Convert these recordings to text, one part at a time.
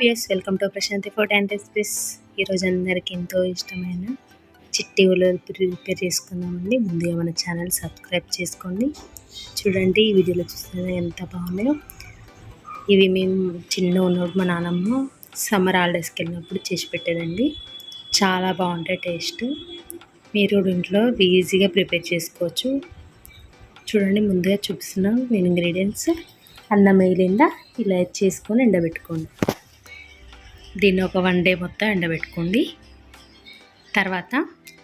Welcome to Prashanti food and recipes. ఈరోజు అందరికీ ఎంతో ఇష్టమైన చిట్టి ఉలవలు ప్రిపేర్ చేసుకుందామండి. ముందుగా మన ఛానల్ సబ్స్క్రైబ్ చేసుకోండి. చూడండి, ఈ వీడియోలో చూస్తున్నా ఎంత బాగున్నాయో. ఇవి మేము చిన్న ఉన్నప్పుడు మా నాన్నమ్మ సమ్మర్ హాలిడేస్కి వెళ్ళినప్పుడు చేసి పెట్టేదండి. చాలా బాగుంటాయి టేస్ట్. మీరు ఇంట్లో ఈజీగా ప్రిపేర్ చేసుకోవచ్చు. చూడండి, ముందుగా చూపిస్తున్నాను నేను ఇంగ్రీడియంట్స్. అన్నం మిగిలిందా ఇలా చేసుకొని ఎండబెట్టుకోండి. దీన్ని ఒక 1 డే మొత్తం ఎండబెట్టుకోండి. తర్వాత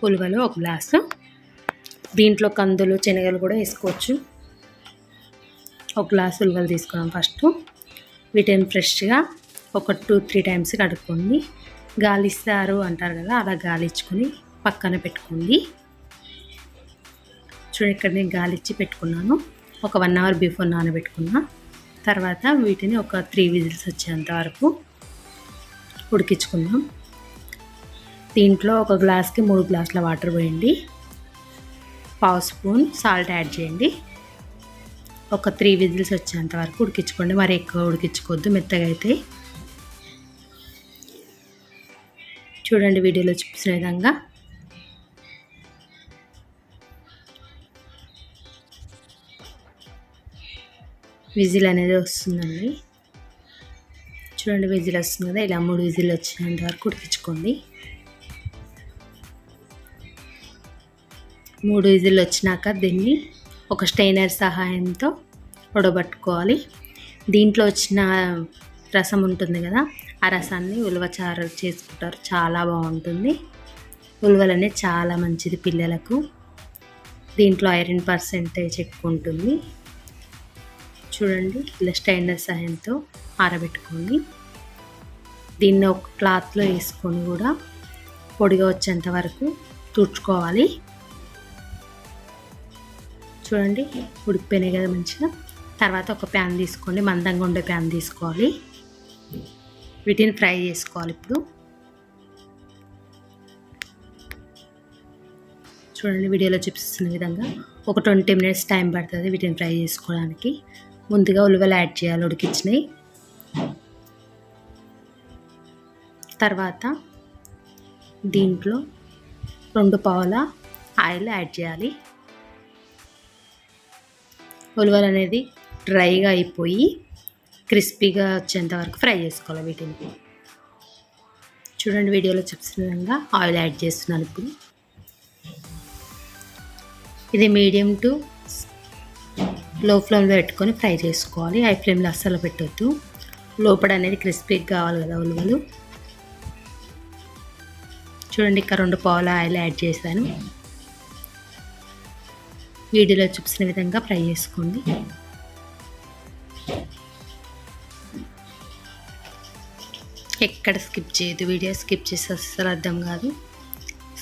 ఉలవలు 1 గ్లాసు, దీంట్లో కందులు శనగలు కూడా వేసుకోవచ్చు. 1 గ్లాసు ఉలవలు తీసుకున్నాం. ఫస్ట్ వీటిని ఫ్రెష్గా ఒక 2-3 టైమ్స్ కడుక్కోండి. గాలిస్తారు అంటారు కదా, అలా గాలిచ్చుకొని పక్కన పెట్టుకోండి. చూడండి, ఇక్కడ నేను గాలిచ్చి పెట్టుకున్నాను. ఒక 1 అవర్ బిఫోర్ నానబెట్టుకున్నా. తర్వాత వీటిని ఒక 3 విజిల్స్ వచ్చేంత వరకు ఉడికించుకుందాం. దీంట్లో 1 గ్లాస్కి 3 గ్లాసుల వాటర్ పోయండి. 1/2 స్పూన్ సాల్ట్ యాడ్ చేయండి. ఒక 3 విజిల్స్ వచ్చేంత వరకు ఉడికించుకోండి. మరి ఎక్కువ ఉడికించుకోవద్దు, మెత్తగా అయితే. చూడండి, వీడియోలో చూపిన విధంగా విజిల్ అనేది వస్తుందండి. చూడండి, విజిల్ వస్తుంది కదా, ఇలా 3 విజిల్ వచ్చేంత వరకు ఉడికించుకోండి. 3 విజిల్ వచ్చినాక దీన్ని ఒక స్టెయినర్ సహాయంతో ఉడబట్టుకోవాలి. దీంట్లో వచ్చిన రసం ఉంటుంది కదా, ఆ రసాన్ని ఉలవచారు చేసుకుంటారు. చాలా బాగుంటుంది. ఉలవలు అనేది చాలా మంచిది పిల్లలకు. దీంట్లో ఐరన్ పర్సెంటేజ్ ఎక్కువ ఉంటుంది. చూడండి, ఇలా స్టెయినర్ సహాయంతో ఆరబెట్టుకోండి. దీన్ని ఒక క్లాత్లో వేసుకొని కూడా పొడిగా వచ్చేంత వరకు తుడుచుకోవాలి. చూడండి, ఉడికిపోయినాయి కదా మంచిగా. తర్వాత ఒక ప్యాన్ తీసుకోండి, మందంగా ఉండే ప్యాన్ తీసుకోవాలి. వీటిని ఫ్రై చేసుకోవాలి. ఇప్పుడు చూడండి, వీడియోలో చూపిస్తున్న విధంగా ఒక 20 మినిట్స్ టైం పడుతుంది వీటిని ఫ్రై చేసుకోవడానికి. ముందుగా ఉలవలు యాడ్ చేయాలి, ఉడికించినాయి. తర్వాత దీంట్లో 2 పావుల ఆయిల్ యాడ్ చేయాలి. ఉలవలు అనేది డ్రైగా అయిపోయి క్రిస్పీగా వచ్చేంత వరకు ఫ్రై చేసుకోవాలి వీటిని. చూడండి, వీడియోలో చూపిస్తున్న విధంగా ఆయిల్ యాడ్ చేస్తున్నాను. ఇప్పుడు ఇది మీడియం టు లో ఫ్లేమ్లో పెట్టుకొని ఫ్రై చేసుకోవాలి. హై ఫ్లేమ్లో అస్సలు పెట్టొద్దు. లోపల అనేది క్రిస్పీగా కావాలి కదా ఉలవలు. చూడండి, ఇక్కడ 2 పావుల ఆయిల్ యాడ్ చేశాను. వీడియోలో చూపిస్తున్న విధంగా ఫ్రై చేసుకోండి. ఎక్కడ స్కిప్ చేయదు. వీడియో స్కిప్ చేస్తే అస్సలు అర్థం కాదు.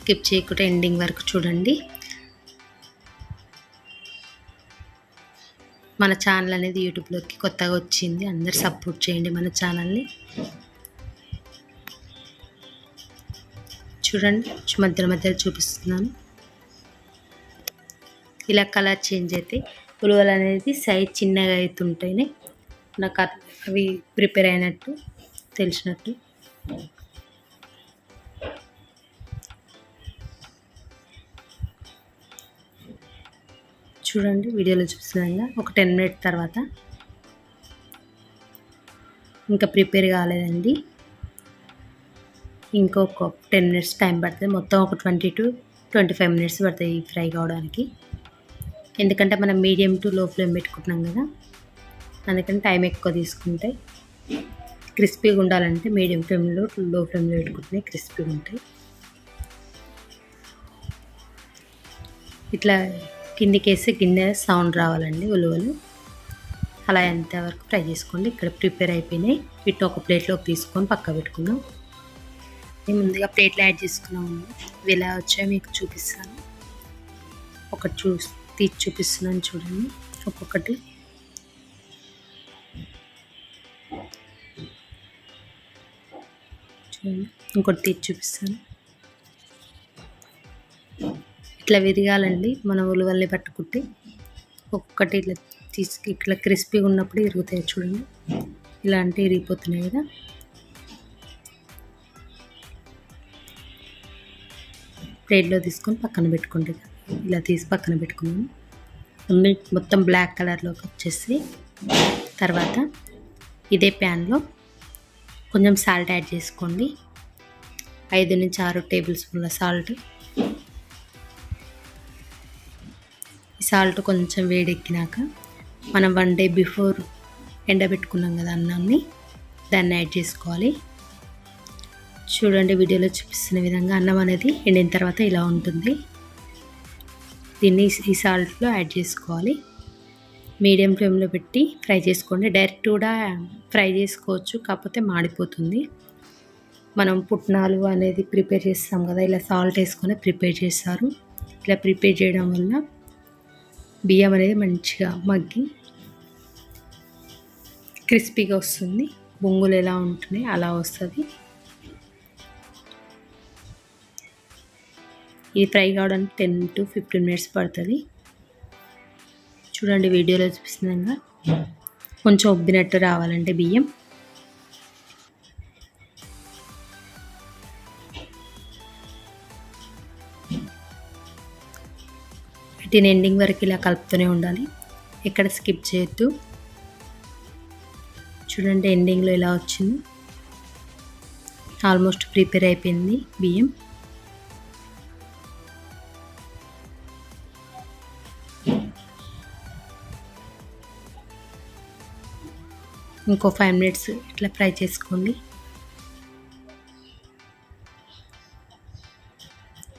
స్కిప్ చేయకుండా ఎండింగ్ వరకు చూడండి. మన ఛానల్ అనేది యూట్యూబ్లోకి కొత్తగా వచ్చింది. అందరు సపోర్ట్ చేయండి మన ఛానల్ని. చూడండి, మధ్యలో మధ్యలో చూపిస్తున్నాను. ఇలా కలర్ చేంజ్ అయితే ఉలవలు అనేది సైజ్ చిన్నగా అవుతుంటేనే నాకు అవి ప్రిపేర్ అయినట్టు తెలిసినట్టు. చూడండి, వీడియోలో చూపిస్తున్నా ఒక 10 మినిట్స్ తర్వాత ఇంకా ప్రిపేర్ కాలేదండి. ఇంకొక 10 మినిట్స్ టైం పడుతుంది. మొత్తం ఒక 20 to 25 మినిట్స్ పడుతుంది ఫ్రై కావడానికి. ఎందుకంటే మనం మీడియం టు లో ఫ్లేమ్ పెట్టుకుంటున్నాం కదా, అందుకని టైం ఎక్కువ తీసుకుంటే. క్రిస్పీగా ఉండాలంటే మీడియం ఫ్లేమ్లో లో ఫ్లేమ్లో పెట్టుకుంటే క్రిస్పీగా ఉంటాయి. ఇట్లా కిందికి వేస్తే గిన్నె సౌండ్ రావాలండి ఉలవలు. అలా ఎంతవరకు ఫ్రై చేసుకోండి. ఇక్కడ ప్రిపేర్ అయిపోయినాయి. వీటిని ఒక ప్లేట్లోకి తీసుకొని పక్క పెట్టుకుందాం. నేను ముందుగా ప్లేట్లో యాడ్ చేసుకున్నాము. ఇవి ఎలా వచ్చాయో మీకు చూపిస్తాను. ఒకటి తీసి చూపిస్తున్నాను. చూడండి, ఒక్కొక్కటి. చూడండి, ఇంకోటి తీసి చూపిస్తాను. ఇట్లా విరగాలండి. మనం ఉలవల్ని పట్టుకుంటే ఒక్కటి ఇట్లా ఇట్లా క్రిస్పీగా ఉన్నప్పుడు ఇరుగుతాయి. చూడండి, ఇలాంటివి ఇరిగిపోతున్నాయి కదా, ప్లేట్లో తీసుకొని పక్కన పెట్టుకోండి. ఇలా తీసి పక్కన పెట్టుకున్నాను. అన్నీ మొత్తం బ్లాక్ కలర్లోకి వచ్చేసి తర్వాత ఇదే ప్యాన్లో కొంచెం సాల్ట్ యాడ్ చేసుకోండి. 5 నుంచి 6 టేబుల్ స్పూన్ల సాల్ట్. ఈ సాల్ట్ కొంచెం వేడెక్కినాక మనం 1 డే బిఫోర్ ఎండబెట్టుకున్నాం కదా అన్నాన్ని, దాన్ని యాడ్ చేసుకోవాలి. చూడండి వీడియోలో చూపిస్తున్న విధంగా అన్నం అనేది ఎండిన తర్వాత ఇలా ఉంటుంది. దీన్ని ఈ సాల్ట్లో యాడ్ చేసుకోవాలి. మీడియం ఫ్లేమ్లో పెట్టి ఫ్రై చేసుకోండి. డైరెక్ట్ కూడా ఫ్రై చేసుకోవచ్చు, కాకపోతే మాడిపోతుంది. మనం పుట్నాలు అనేది ప్రిపేర్ చేస్తాం కదా, ఇలా సాల్ట్ వేసుకొని ప్రిపేర్ చేస్తారు. ఇలా ప్రిపేర్ చేయడం వల్ల బియ్యం అనేది మంచిగా మగ్గి క్రిస్పీగా వస్తుంది. బొంగులు ఎలా ఉంటున్నాయి అలా వస్తుంది. ఇది ఫ్రై కావడానికి 10 to 15 minutes పడుతుంది. చూడండి వీడియోలో చూపిస్తుండగా కొంచెం ఉబ్బినట్టు రావాలంటే బియ్యం. వీటిని ఎండింగ్ వరకు ఇలా కలుపుతూనే ఉండాలి, ఎక్కడ స్కిప్ చేయొద్దు. చూడండి ఎండింగ్లో ఇలా వచ్చింది. ఆల్మోస్ట్ ప్రిపేర్ అయిపోయింది బియ్యం. ఇంకో 5 minutes ఇట్లా ఫ్రై చేసుకోండి.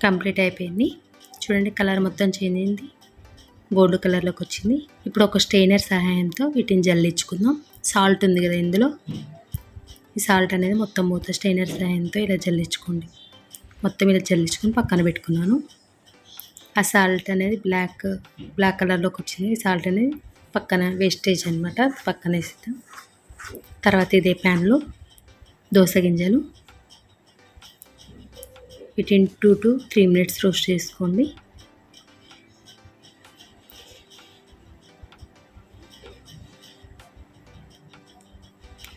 కంప్లీట్ అయిపోయింది. చూడండి కలర్ మొత్తం చేంజ్ అయింది, గోల్డ్ కలర్లోకి వచ్చింది. ఇప్పుడు ఒక స్టెయినర్ సహాయంతో వీటిని జల్లించుకుందాం. సాల్ట్ ఉంది కదా ఇందులో, ఈ సాల్ట్ అనేది మొత్తం పోతుంది. స్టెయినర్ సహాయంతో ఇలా జల్లించుకోండి. మొత్తం ఇలా జల్లించుకొని పక్కన పెట్టుకున్నాను. ఆ సాల్ట్ అనేది బ్లాక్ కలర్లోకి వచ్చింది. ఈ సాల్ట్ అనేది పక్కన వేస్టేజ్ అనమాట, పక్కన వేస్తాం. తర్వాత ఇదే ప్యాన్లో దోస గింజలు వీటిని 2 to 3 minutes రోస్ట్ చేసుకోండి.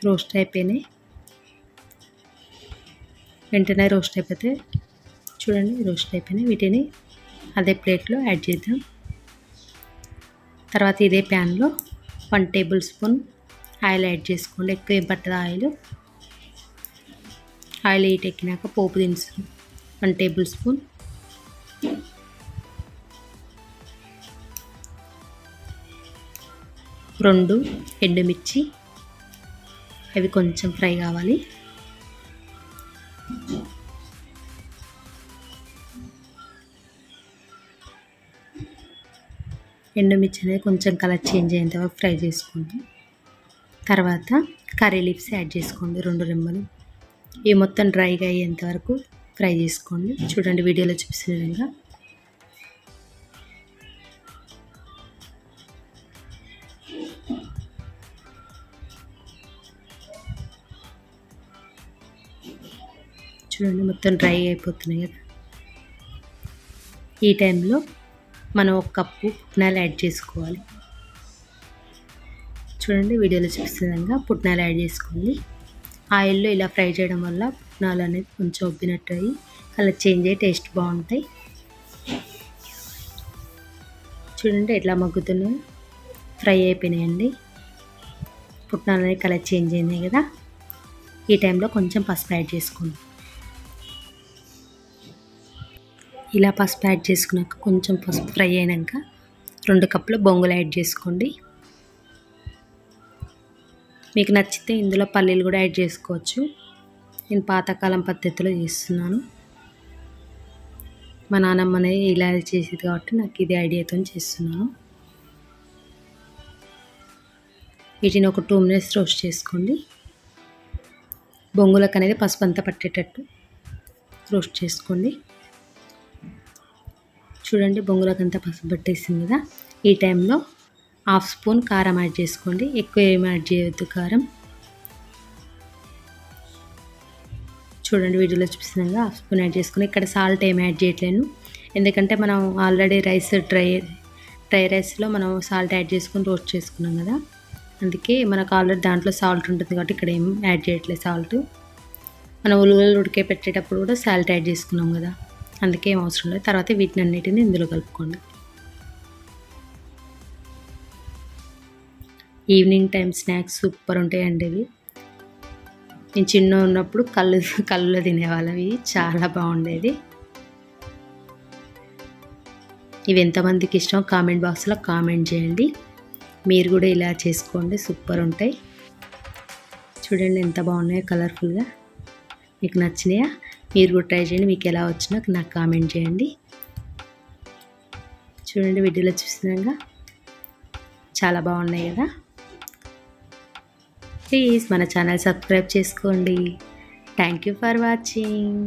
రోస్ట్ అయిపోయినాయి. వెంటనే రోస్ట్ అయిపోతే చూడండి రోస్ట్ అయిపోయినాయి. వీటిని అదే ప్లేట్లో యాడ్ చేద్దాం. తర్వాత ఇదే ప్యాన్లో 1 టేబుల్ స్పూన్ ఆయిల్ యాడ్ చేసుకోండి. ఎక్కువ ఏం పట్టదు ఆయిల్. ఆయిల్ హీట్ ఎక్కినాక పోపు దినుసులు 1 టేబుల్ స్పూన్, రెండు ఎండుమిర్చి, అవి కొంచెం ఫ్రై కావాలి. ఎండుమిర్చి అనేది కొంచెం కలర్ చేంజ్ అయ్యేంత వరకు ఫ్రై చేసుకోండి. తర్వాత కర్రీ లీవ్స్ యాడ్ చేసుకోండి, 2 రెమ్మలు. ఇవి మొత్తం డ్రైగా అయ్యేంత వరకు ఫ్రై చేసుకోండి. చూడండి వీడియోలో చూపిస్తున్న విధంగా. చూడండి మొత్తం డ్రై అయిపోతున్నాయి కదా. ఈ టైంలో మనం 1 కప్పు పుట్నాలు యాడ్ చేసుకోవాలి. చూడండి వీడియోలో చూపిస్తున్న విధంగా పుట్నాలు యాడ్ చేసుకోండి. ఆయిల్లో ఇలా ఫ్రై చేయడం వల్ల పుట్నాలు అనేది కొంచెం ఉబ్బినట్టు అయ్యి కలర్ చేంజ్ అయ్యి టేస్ట్ బాగుంటాయి. చూడండి ఎట్లా మగ్గుతున్నాయి, ఫ్రై అయిపోయినాయండి. పుట్నాలు అనేది కలర్ చేంజ్ అయినాయి కదా. ఈ టైంలో కొంచెం పసుపు యాడ్ చేసుకోండి. ఇలా పసుపు యాడ్ చేసుకున్నాక కొంచెం పసుపు ఫ్రై అయినాక 2 కప్పుల బొంగులు యాడ్ చేసుకోండి. మీకు నచ్చితే ఇందులో పల్లీలు కూడా యాడ్ చేసుకోవచ్చు. నేను పాతకాలం పద్ధతిలో చేస్తున్నాను. మా నాన్నమ్మ అనేది ఇలా చేసేది కాబట్టి నాకు ఇది ఐడియాతో చేస్తున్నాను. వీటిని ఒక 2 minutes రోస్ట్ చేసుకోండి. బొంగులకు అనేది పసుపు అంతా పట్టేటట్టు రోస్ట్ చేసుకోండి. చూడండి బొంగులకు అంతా పసుపు పట్టేసింది కదా. ఈ టైంలో 1/2 స్పూన్ కారం యాడ్ చేసుకోండి. ఎక్కువ ఏమి యాడ్ చేయవద్దు కారం. చూడండి వీడియోలో చూపిస్తున్నాగా 1/2 స్పూన్ యాడ్ చేసుకుని, ఇక్కడ సాల్ట్ ఏమి యాడ్ చేయట్లేను, ఎందుకంటే మనం ఆల్రెడీ డ్రై రైస్లో మనం సాల్ట్ యాడ్ చేసుకొని రోస్ట్ చేసుకున్నాం కదా, అందుకే మనకు ఆల్రెడీ దాంట్లో సాల్ట్ ఉంటుంది కాబట్టి ఇక్కడ ఏం యాడ్ చేయట్లేదు సాల్ట్. మనం ఉల్లిగడ్డలు ఉడికే పెట్టేటప్పుడు కూడా సాల్ట్ యాడ్ చేసుకున్నాం కదా, అందుకే ఏం అవసరం లేదు. తర్వాత వీటిని అన్నిటిని ఇందులో కలుపుకోండి. ఈవినింగ్ టైం స్నాక్స్ సూపర్ ఉంటాయండి ఇవి. నేను చిన్న ఉన్నప్పుడు కళ్ళులో తినేవాళ్ళం. ఇవి చాలా బాగుండేది. ఇవి ఎంతమందికి ఇష్టం కామెంట్ బాక్స్లో కామెంట్ చేయండి. మీరు కూడా ఇలా చేసుకోండి, సూపర్ ఉంటాయి. చూడండి ఎంత బాగున్నాయో కలర్ఫుల్గా. మీకు నచ్చినాయా? మీరు కూడా ట్రై చేయండి. మీకు ఎలా వచ్చినా నాకు కామెంట్ చేయండి. చూడండి వీడియోలో చూసినాక చాలా బాగున్నాయి కదా. ప్లీజ్ మన ఛానల్ సబ్స్క్రైబ్ చేసుకోండి. Thank you for watching.